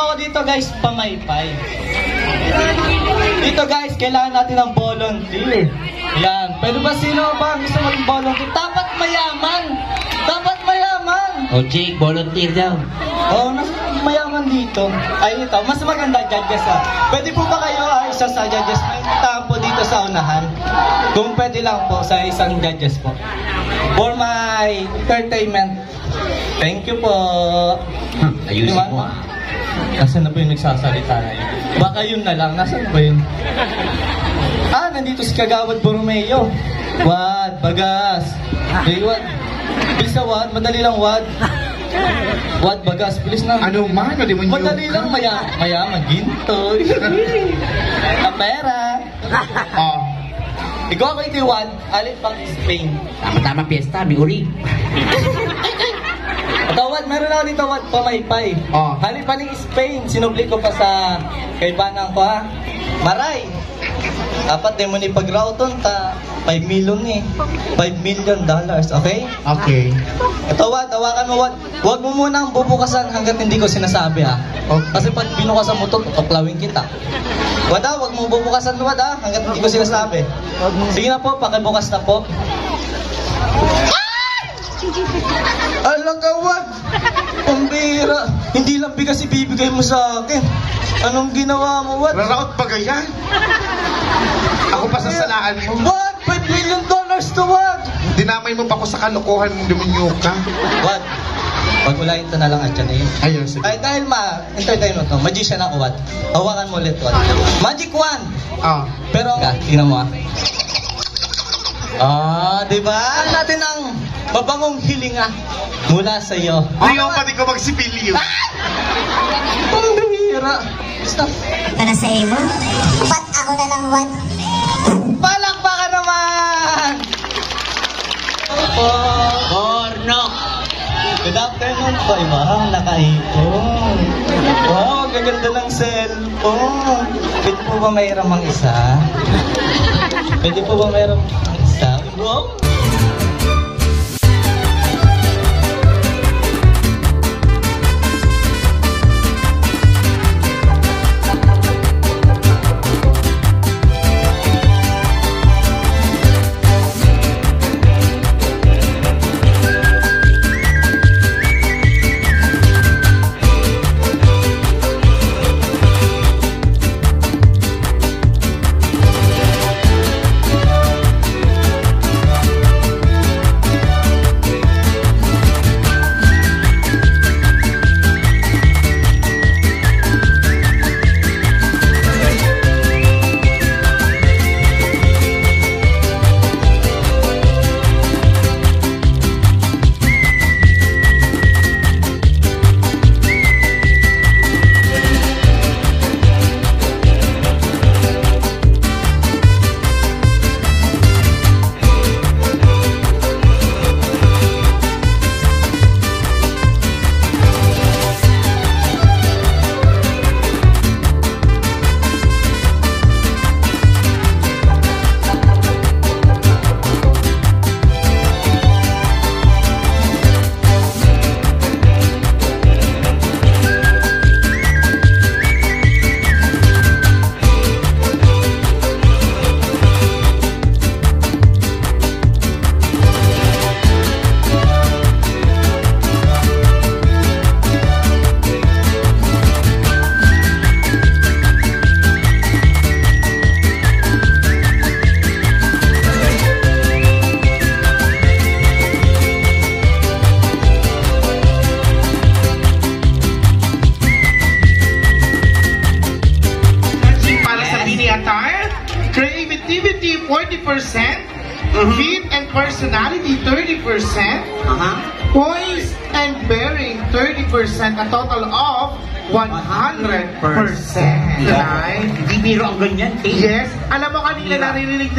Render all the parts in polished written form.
ako dito guys, pamaypay. Dito guys, kailangan natin ng volunteer. Yan, pwede ba sino ba gusto maging volunteer? Dapat mayaman! Dapat mayaman! O Jake, volunteer daw. Oo, mayaman dito. Ay, ito, mas maganda judges Pwede po ba kayo isa sa judges? May tampo dito sa unahan. Kung pwede lang po sa isang judges po. For my entertainment. Thank you po. Ayusin mo. Nasaan na ba yung nagsasalita na yun? Baka yun na lang. Nasaan na ba yun? Nandito si Kagawad Borromeo. Wad, bagas. Hey, Wad. Bilis na, Wad. Madali lang, Wad. Wad, bagas. Bilis na. Ano man? Madali lang, mayaman. Ginto. Ang pera. Ikaw ako ito, Wad. Alit pang Spain. Tama-tama piyesta, may uri. Wad, meron ako dito, Wad, pamaypay. Halit pa ng Spain. Sinubli ko pa sa kaibanan ko, ha. Maray. Dapat din mo ni pag-routon ta 5 million $5 million, okay? Okay. Ito, Wad, hawakan mo, Wad. Huwag mo munang bubukasan hanggat hindi ko sinasabi, ha. Okay. Kasi pag binukasan mo ito, tutuklawin kita. Wad, huwag mo bubukasan, Wad, ha, hanggat hindi ko sinasabi. Sige na po, pakibukas na po. Alam ka, Wad! Pambira! Hindi lang bigas ibibigay mo sa akin. Anong ginawa mo, Wad? Raraot pa ganyan? Ako pa sasalaan mo. Wad! $5 million to, Wad! Dinamay mo pa ako sa kalokohan mong demonyo ka. Wad, pag-ulayin to na lang at yan eh. Ayun, sige. Ay, dahil entertain mo to, magician ako, Wad. Hawakan mo ulit, Wad. Magic wand! Pero, tingnan mo, diba? Natin ang mabangong hilinga mula sa iyo. Ayaw pati ko magsipilyo. Ang bihira. Basta. Para sa iyo. Ba't ako na lang, Wad? Palakpakan naman! Porno! Good afternoon po, Imahang nakaipon. Wow, gaganda ng cellphone. Pwede po ba mayroon ang isa? Pwede po ba mayroon ang isa? Wow! Creativity 40%, Fit and personality 30%, poise and bearing 30%, a total of 100%. Right? Hindi biro ang ganyan, Yes. Alam mo kanina naririnig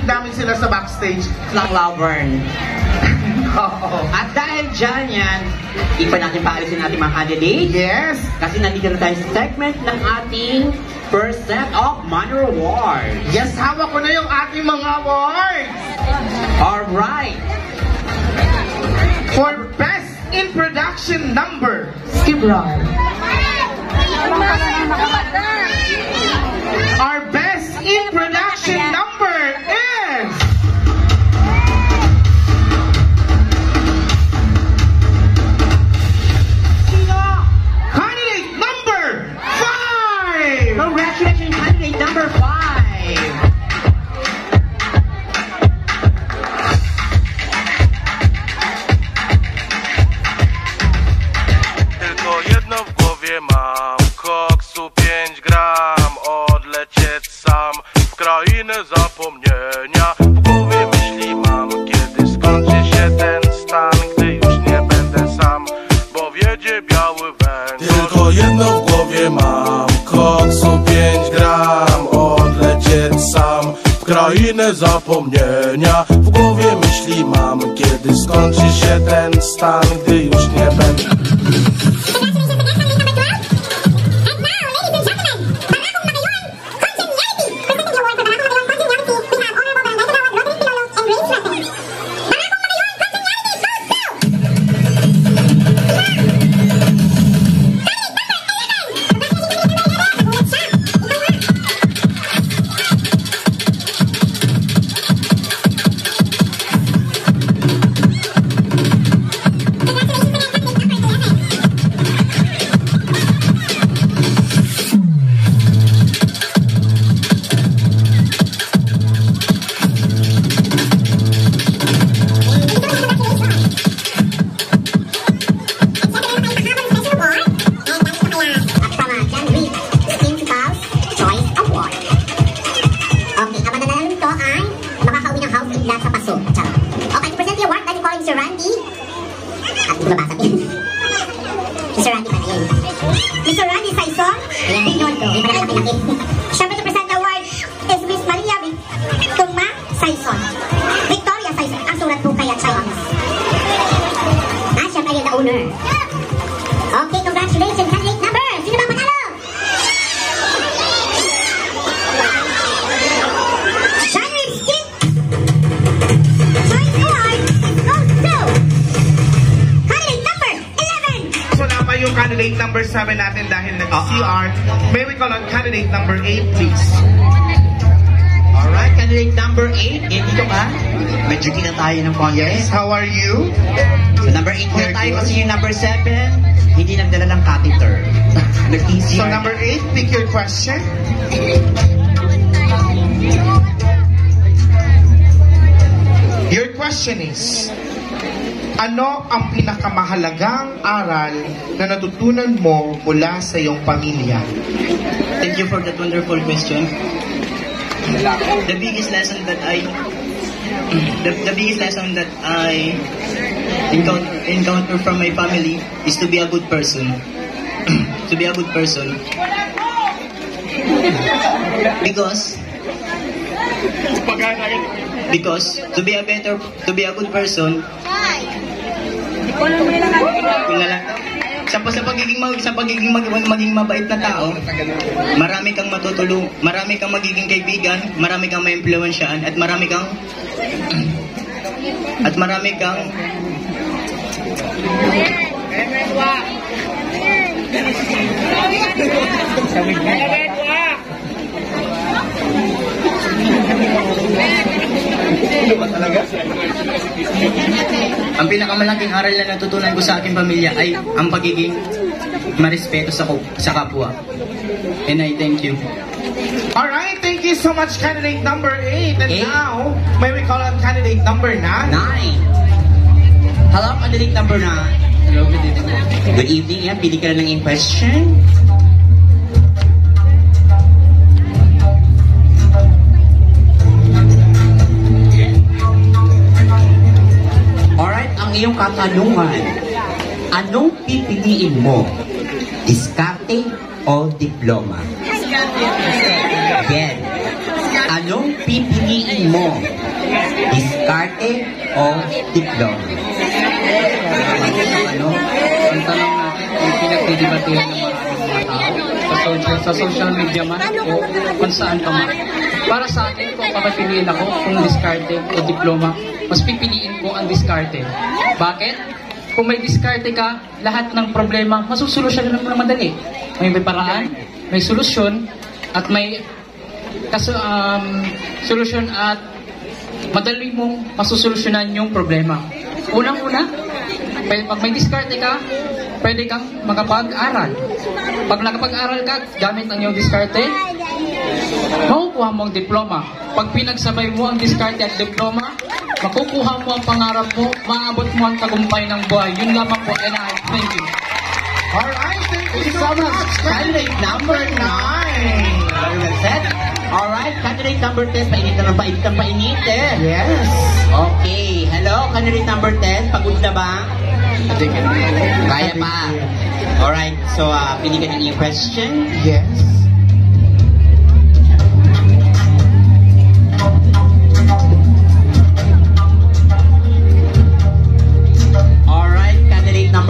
namin sila sa backstage. Lang Laverne. Oo. At dahil dyan yan, ipa natin paalisin natin mga candidates. Yes. Kasi nandito na tayo sa segment ng ating first set of minor awards. Yes, hawak ko na yung ating mga awards. Alright. For Best in Production Number, Skibra. i niezapomnienia. W głowie myśli mam, kiedy skończy się ten stan, gdy już nie będę. Mr. Randy Saison, siyempre to present the award is Miss Maria Victorma Saison. Victoria Saison, ang surat po kaya Chinese. Siyempre yun the owner. Okay, congratulations, candidate number. Sino ba manalo? Shine Lipstick. Choice award goes to candidate number 11. So na pa yung candidate number 7 natin dahil nag-CR. May we call on candidate number 8, please. Alright, candidate number 8. Dito ka. Medyo kita tayo ng konti. Yes, how are you? So number 8 muna tayo kasi yung number 7, hindi nagdala ng catheter. Nag-easy. So number 8, pick your question. Your question is, ano ang pinakamahalagang aral na natutunan mo mula sa iyong pamilya? Thank you for that wonderful question. The biggest lesson that I encounter from my family is to be a good person. To be a good person. Because to be a good person, sa pagiging maging mabait na tao, marami kang matutulong, marami kang magiging kaibigan, marami kang maimpluwensyahan, at marami kang ang pinakamalaking aral na natutunan ko sa aking pamilya ay ang pagiging marespeto sa kapwa. And I thank you. Alright, thank you so much, candidate number 8. And 8. now, may we call on candidate number 9? 9. Hello, candidate number 9. Hello, good evening. Good evening. Yan, pili ka na ng question. Alright, ang iyong katanungan. Anong pipiliin mo? Diskarte o diploma? Again. Anong pipiliin mo? Diskarte o diploma? Ang tanong natin kung pinagdidibatihan ng maraming mga tao sa social media man o kung saan pa man. Para sa akin, kung papapiliin ako kung diskarte o diploma, mas pipiliin ko ang diskarte. Bakit? Kung may diskarte ka, lahat ng problema masusolusyonan mo ng madali. May paraan, may solusyon, at may solusyon at madali mong masusolusyonan yung problema. Unang-una, pag may diskarte ka, pwede kang makapag-aral. Pag nakapag-aral ka, gamit ang iyong diskarte, makukuha mo ang diploma. Pag pinagsabay mo ang diskarte at diploma, makukuha mo ang pangarap mo, maabot mo ang tagumpay ng buhay. Yun lamang po, and I thank you. Alright, thank you so much, candidate number 9. Very well said. Alright, candidate number 10. Painit ka ng painit eh. Yes. Okay, hello, candidate number 10. Pagod na ba? Kaya pa. Alright, so pili ka ng iyong question. Yes.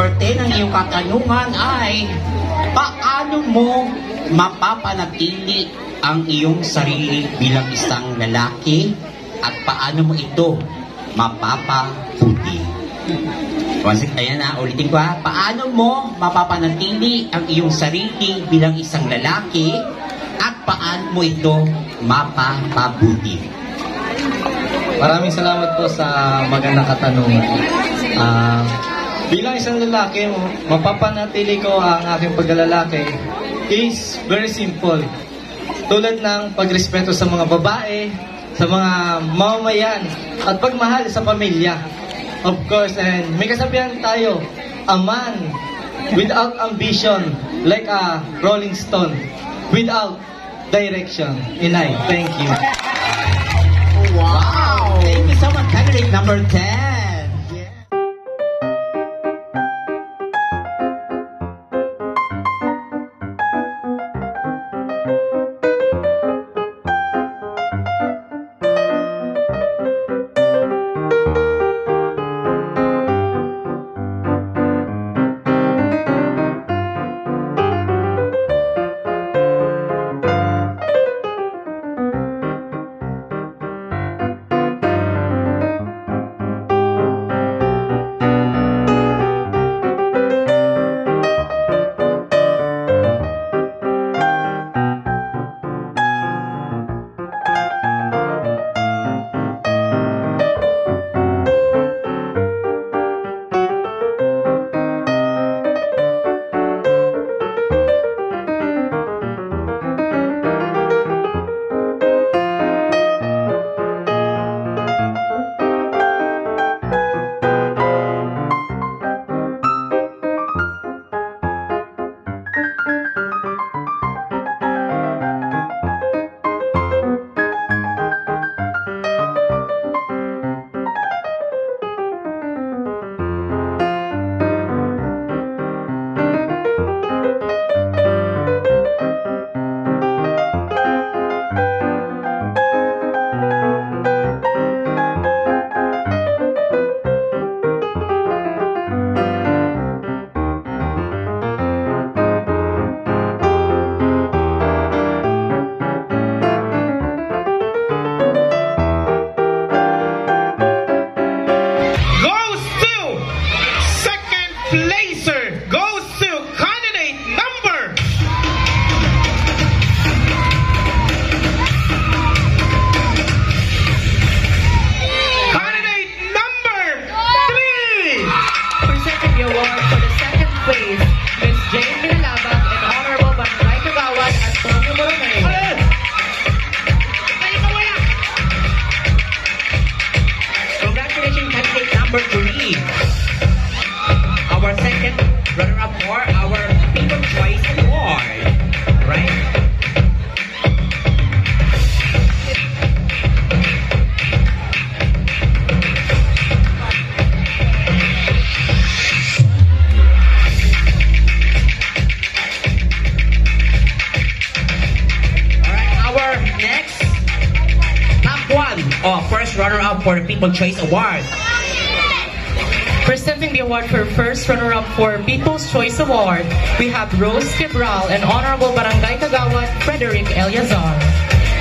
number 10, ang iyong katanungan ay, paano mo mapapanatili ang iyong sarili bilang isang lalaki at paano mo ito mapapabuti? Ayan na, ulitin ko ha. Paano mo mapapanatili ang iyong sarili bilang isang lalaki at paano mo ito mapapabuti? Maraming salamat po sa magandang katanungan. Bilang isang lalaki, mapapanatili ko ang aking pagkalalaki is very simple. Tulad ng pagrespeto sa mga babae, sa mga mamamayan, at pagmahal sa pamilya. Of course, and may kasabihan tayo, a man without ambition, like a rolling stone, without direction. Inay, thank you. Wow! Thank you so much, candidate number 10. First runner-up for the People's Choice Award. Presenting the award for first runner-up for People's Choice Award, we have Rose Quebral and Honorable Barangay Kagawad Frederick Eliazar.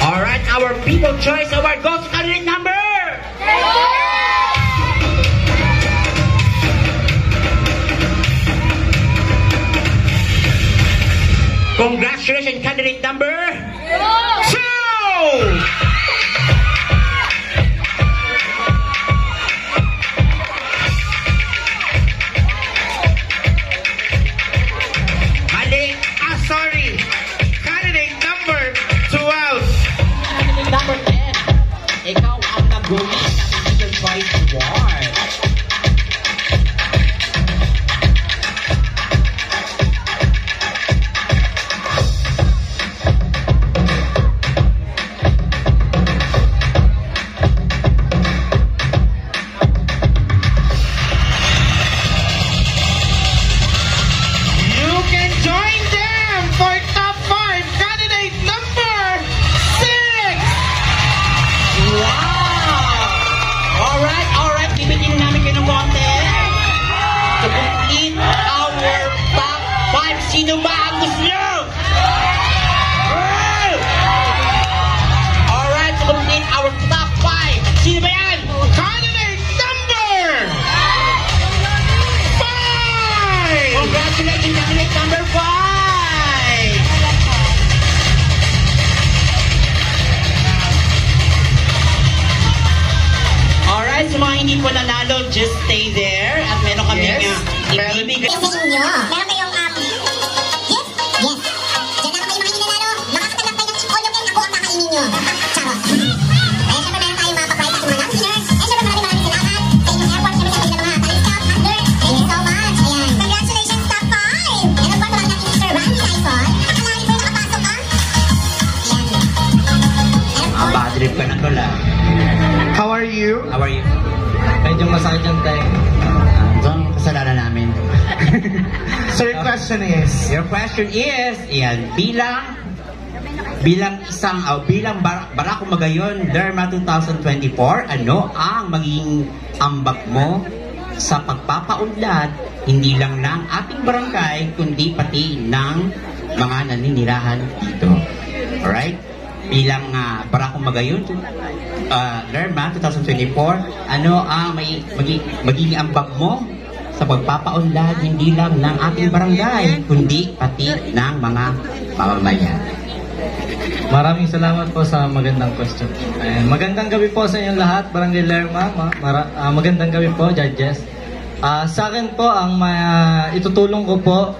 Alright, our People's Choice Award goes to candidate number... Congratulations, candidate number... 2! Sorry, candidate number 12. Candidate number 10. Ikaw ang nag-win ng People's Choice Award. Sino ba ang gusto nyo? Alright, to complete our top 5. Sino ba yan? Candidate number 5! Congratulations, candidate number 5! Alright, sa mga hindi po nanalo, just stay there. At meron kami ibibigay. Sa inyo. Meron kayong, yes. Diyan na kayo mga hinanalo. Makakatanap kayo ng all of them. Ako ang kakainin nyo. Charot. Eh, syempre meron tayong mga pa-prize at mga winners. Eh, syempre maraming salamat sa inyong effort. Syempre sa inyong mga talent scout, Hunter. Thank you so much. Ayan. Congratulations, top 5. And of course, walang natin Mr. Randy Tyson. Akalain ko nakapasok ka. Ayan. Bad trip ka na to lang. How are you? How are you? Medyo masakit yung tayo. Ito ang kasalanan namin. So your question is? Your question is, yan, bilang Barako Magayon, Lerma 2024, ano ang magiging ambag mo sa pagpapaunlad, hindi lang ng ating barangay, kundi pati ng mga naninirahan dito. Alright? Bilang Barako Magayon, Lerma 2024, ano ang magiging ambag mo sa pagpapaunlad hindi lang ng ating barangay, kundi pati ng mga mamamayan? Maraming salamat po sa magandang question. And magandang gabi po sa inyong lahat, Barangay Lerma. Magandang gabi po, judges. Sa akin po, ang itutulong ko po,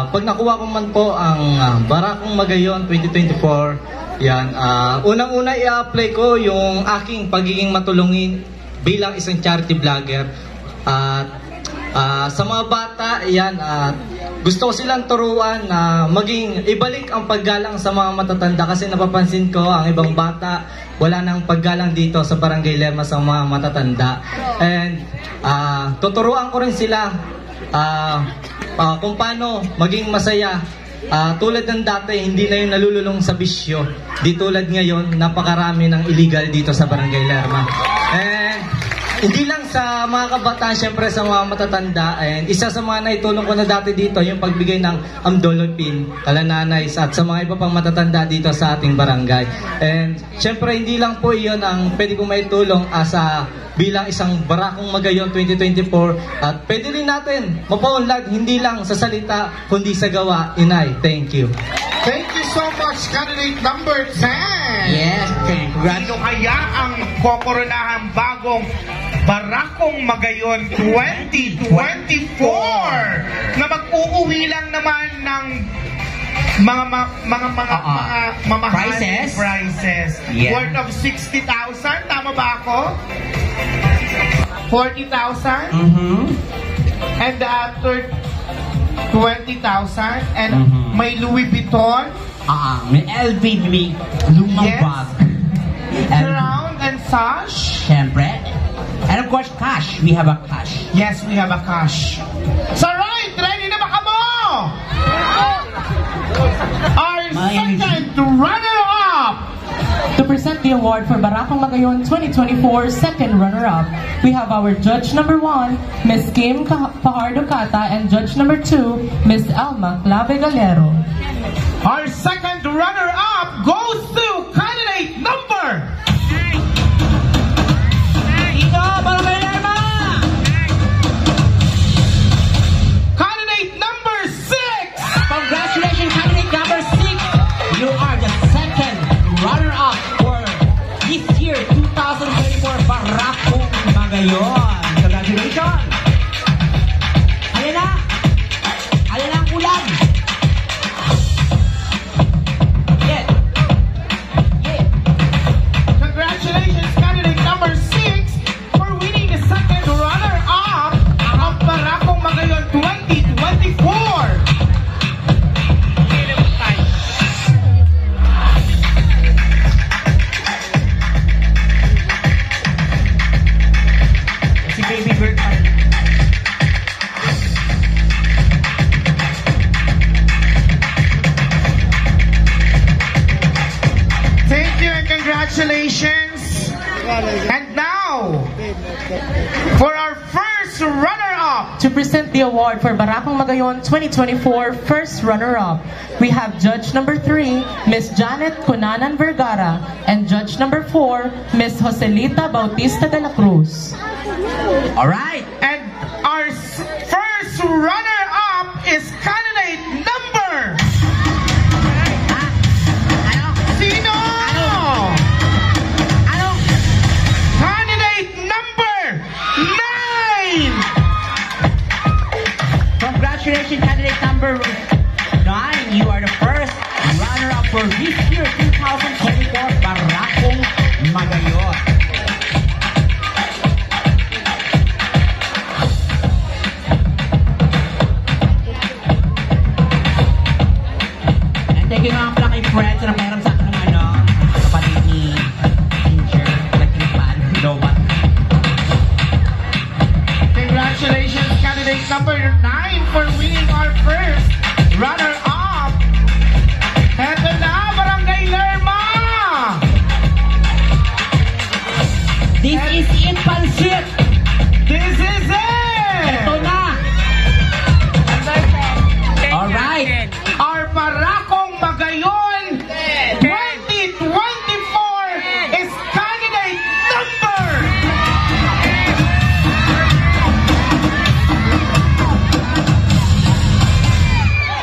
pag nakuha ko man po ang Barakong Magayon 2024, yan, unang-una i-apply ko yung aking pagiging matulungin bilang isang charity vlogger. At sa mga bata, yan, gusto ko silang turuan na ibalik ang paggalang sa mga matatanda, kasi napapansin ko ang ibang bata wala nang paggalang dito sa Barangay Lerma sa mga matatanda. And tuturuan ko rin sila kung paano maging masaya. Tulad ng dati, hindi na yung nalululong sa bisyo. Di tulad ngayon, napakarami ng illegal dito sa Barangay Lerma. And hindi lang sa mga kabataan, syempre sa mga matatanda. And isa sa mga naitulong ko na dati dito, yung pagbigay ng amdolopin, kalananays, at sa mga iba pang matatanda dito sa ating barangay. And syempre hindi lang po iyon ang pwede kong maitulong bilang isang Barakong Magayon 2024. At pwede rin natin mapaunlad, hindi lang sa salita, kundi sa gawa. Inay, thank you. Thank you so much, candidate number 10. Yes, congrats. Sino kaya ang kokoronahan bagong Barakong Magayon 2024 na mag-uuwi lang naman ng mga mamahal prizes Yeah. worth of 60,000, tama ba ako? 40,000 and the other 20,000 and may Louis Vuitton, may LV lumang Yes. bag. crown and sash. Siyempre. And of course, cash. We have a cash. Yes, we have a cash. So right, ready na ba kamo? Our second runner-up. To present the award for Barakong Magayon 2024 second runner-up, we have our judge number 1, Ms. Kim Fajardo Cata, and judge number 2, Ms. Alma Clave Galero. Our second runner-up goes to candidate number candidate number 6. Congratulations, candidate number 6. You are the second runner-up for this year, 2024 Barakong Magayon. Congratulations. Ayan na. Ayan na ang ulan. Yeah. Yeah. Congratulations, candidate number 6, for winning the second runner-up of Barakong Magayon 2024. Si Baby Bird. Thank you and congratulations. And now, for our first runner-up to present the award for Barakong Magayon 2024 first runner-up, we have Judge number 3, Miss Janet Cunanan Vergara, and Judge number 4, Miss Joselita Bautista de la Cruz. Alright. And our first runner-up is candidate number... Sino? Candidate number 9! Congratulations, candidate number 9. You are the first runner-up for this year, 2024 Barakong Magayon. And thank you nga pala kay Fred na meron sa akin ng kapatid ni Ginger, Latripan, Lobat. Congratulations, candidate number 9 for winning our first runner-up. Heto na, Barangay Lerma! This is it, Pansit! This is it! Ito na! Alright! Our Barakong Magayon 2024 is candidate number...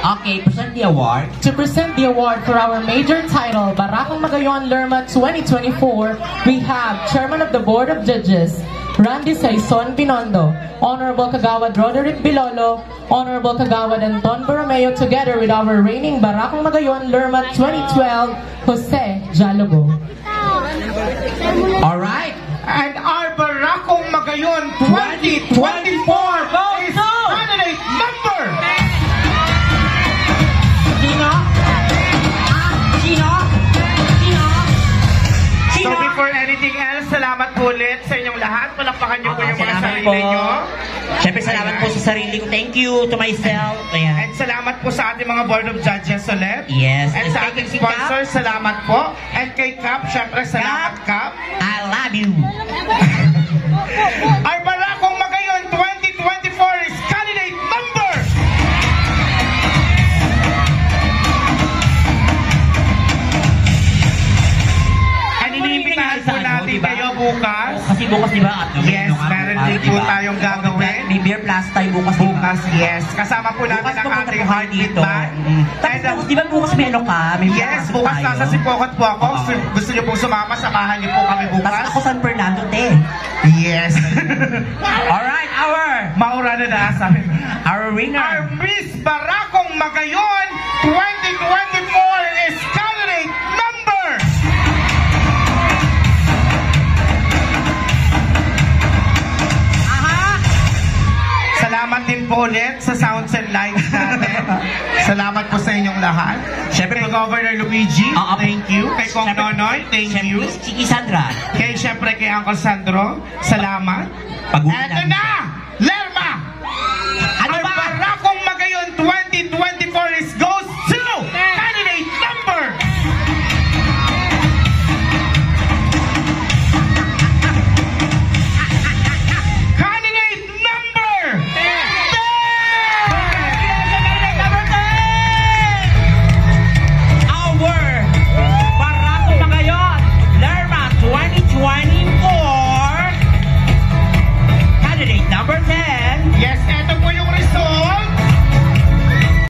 Okay, present the award. To present the award for our major title, Barakong Magayon Lerma 2024, we have Chairman of the Board of Judges, Randy Saison Binondo, Honorable Kagawad Roderick Bilolo, Honorable Kagawad Anton Borromeo, together with our reigning Barakong Magayon Lerma 2012, Jose Jalogo. Alright. And our Barakong Magayon 2024 is candidate number... Sino? Sino? Sino? So before anything else, salamat po ulit sa inyong lahat. Palakpakan niyo po yung mga sarili niyo. Siyempre, salamat po sa sarili ko. Thank you to myself. Ayan. And salamat po sa ating mga Board of Judges ulit. Yes. And sa ating sponsor, salamat po. And kay Cap, syempre salamat Cap. I love you. Our Barakong Magayon 2024 is candidate number... And iniimbitahan po natin kayo bukas. Kasi bukas, di ba? Yes, meron din po tayong gagawin. May beer plus tayo bukas. Bukas, yes. Kasama po natin ang ating heartbeat band. Tapos, di ba bukas may ano ka? May Yes, bukas nasa Sipokot po ako. Gusto niyo pong sumama, samahan niyo po kami Tapos bukas. ako San Fernando, te. Yes. Alright, Maura na na sa amin. our winner. Our Miss Barakong Magayon 2024 is candidate number... Salamat din po ulit sa sounds and lights natin. Salamat po sa inyong lahat. Siyempre, kay Governor Luigi, thank you. Kay Kong Nonoy, thank you. Chiki Sandra. Kay siyempre kay Uncle Sandro, salamat. Pag-uwi Eto na! Lerma